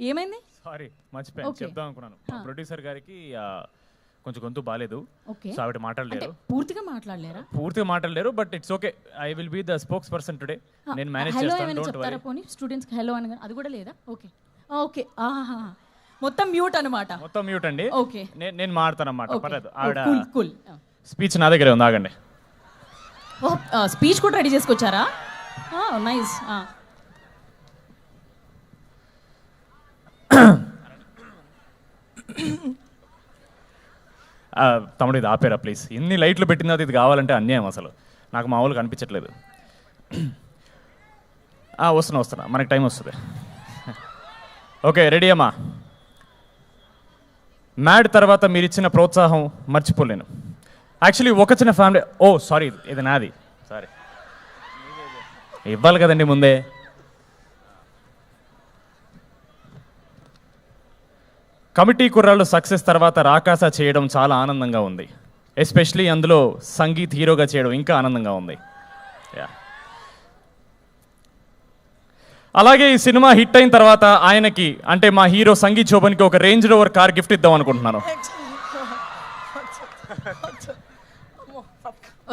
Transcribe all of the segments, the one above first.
ఏమైంది? సారీ మర్చిపోయాను చెప్దాం అనుకున్నాను. ప్రొడ్యూసర్ గారికి కొంచెం గొంతు బాగాలేదు, సో ఆవిడ మాట్లాడలేరు. పూర్తిగా మాట్లాడలేరు, but it's okay. I will be the spokes person today. నేను మేనేజ్ చేస్తాను. Don't worry. పోనీ స్టూడెంట్స్ కి హలో అని అది కూడా లేదా? Okay okay. మొత్తం మ్యూట్ అన్నమాట. మొత్తం మ్యూట్ అండి. ఓకే, నేను మాడతాను అన్నమాట. పర్లేదు. ఆవిడ కూల్. స్పీచ్ నా దగ్గరే ఉంది, ఆగండి. స్పీచ్ కూడా రెడీ చేసుకొచ్చారా? నైస్. తమ్ముడు ఇది ఆపేరా ప్లీజ్. ఎన్ని లైట్లు పెట్టిన ఇది కావాలంటే అన్యాయం, అసలు నాకు మామూలుగా అనిపించట్లేదు. వస్తున్నా, మనకి టైం వస్తుంది. ఓకే, రెడీ అమ్మా. మ్యాడ్ తర్వాత మీరు ఇచ్చిన ప్రోత్సాహం మర్చిపోలేను. యాక్చువల్లీ ఒక చిన్న ఫ్యామిలీ. సారీ, ఇది నాది. సారీ, ఇవ్వాలి కదండి ముందే. కమిటీ కుర్రాళ్ళు సక్సెస్ తర్వాత రాకాస చేయడం చాలా ఆనందంగా ఉంది. ఎస్పెషలీ అందులో సంగీత్ హీరోగా చేయడం ఇంకా ఆనందంగా ఉంది. అలాగే ఈ సినిమా హిట్ అయిన తర్వాత ఆయనకి, అంటే మా హీరో సంగీత్ శోభన్కి ఒక రేంజ్ రోవర్ కార్ గిఫ్ట్ ఇద్దాం అనుకుంటున్నాను.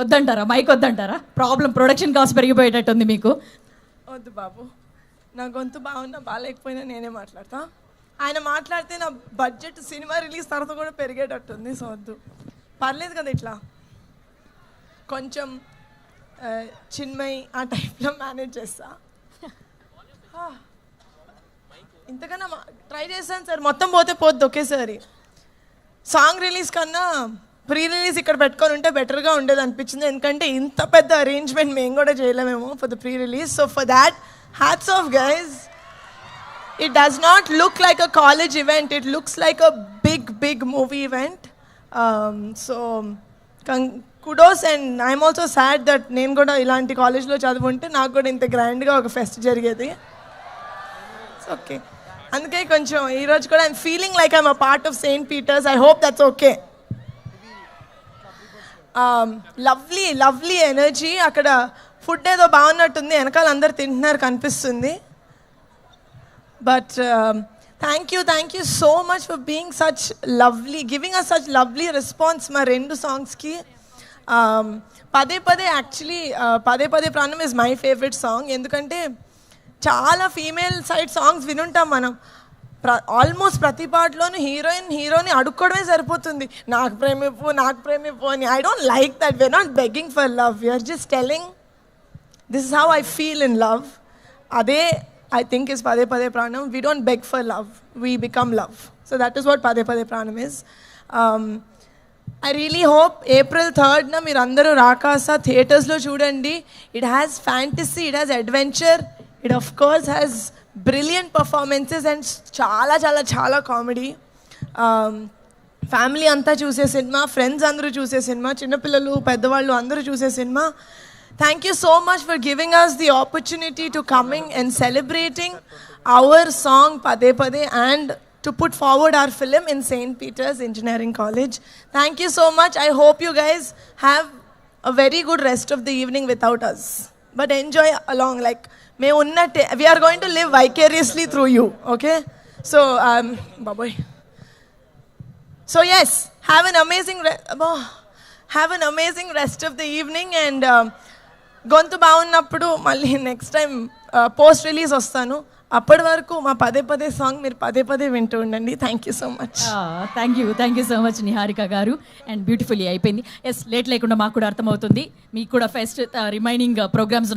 వద్దంటారా? మైక్ వద్దంటారా? ప్రాబ్లం, ప్రొడక్షన్ కాస్ట్ పెరిగిపోయేటట్టుంది మీకు. వద్దు బాబు, నా గొంతు బాగున్నా బాగాలేకపోయినా నేనే మాట్లాడతా. ఆయన మాట్లాడితే నా బడ్జెట్ సినిమా రిలీజ్ తర్వాత కూడా పెరిగేటట్టుంది. సో వద్దు, పర్లేదు కదా. ఇట్లా కొంచెం చిన్మయి ఆ టైప్లో మేనేజ్ చేస్తా. ఇంతకన్నా ట్రై చేస్తాను సార్. మొత్తం పోతే పోద్ది ఒకేసారి. సాంగ్ రిలీజ్ కన్నా ప్రీ రిలీజ్ ఇక్కడ పెట్టుకొని ఉంటే బెటర్గా ఉండేది అనిపించింది. ఎందుకంటే ఇంత పెద్ద అరేంజ్మెంట్ మేము కూడా చేయలేమేమో for the pre release. So for that hats off guys. It does not look like a college event. It looks like a big movie event. So kudos, and I'm also sad that నేను కూడా ఇలాంటి కాలేజ్లో చదువుంటే నాకు కూడా ఇంత గ్రాండ్గా ఒక pest జరిగేది. ఓకే, అందుకే కొంచెం ఈరోజు కూడా I'm feeling like I'm a part of Saint Peter's. I hope that's okay. Lovely energy. అక్కడ ఫుడ్ ఏదో బాగున్నట్టుంది, వెనకాల అందరు తింటున్నారు కనిపిస్తుంది. But thank you so much for being such lovely, giving us such lovely response మా రెండు సాంగ్స్కి. పదే యాక్చువల్లీ పదే ప్రాణం ఇస్ మై ఫేవరెట్ సాంగ్. ఎందుకంటే చాలా ఫీమేల్ సైడ్ సాంగ్స్ వినుంటాం మనం. ఆల్మోస్ట్ ప్రతి పాటలోనూ హీరోని అడుక్కోవడమే సరిపోతుంది, నాకు ప్రేమిప్పు అని. I don't like that. We're not begging for love, we're just telling this is how I feel in love. అదే I think is Pade Pade Pranam. We don't beg for love, we become love. So that is what Pade Pade Pranam is. I really hope April 3rd na meer andaru Rakasa theaters lo chudandi. It has fantasy, it has adventure, it of course has brilliant performances and chala comedy. Family anta choose cinema, friends andaru choose cinema, chinna pillalu peddavallu andaru choose cinema. Thank you so much for giving us the opportunity to coming and celebrating our song Pade Pade and to put forward our film in St. Peter's Engineering College. Thank you so much. I hope you guys have a very good rest of the evening without us. But enjoy along. Like, we are going to live vicariously through you. Okay? So, bye-bye. So yes, have an amazing rest of the evening, and గొంతు బాగున్నప్పుడు మళ్ళీ next time post release వస్తాను. అప్పటి వరకు మా పదే song మీరు పదే వింటూ ఉండండి. Thank you so much. Thank you so much Niharika గారు. అండ్ బ్యూటిఫుల్లీ అయిపోయింది. ఎస్, లేట్ లేకుండా మాకు కూడా అర్థమవుతుంది. మీకు కూడా ఫెస్ట్ రిమైనింగ్ ప్రోగ్రామ్స్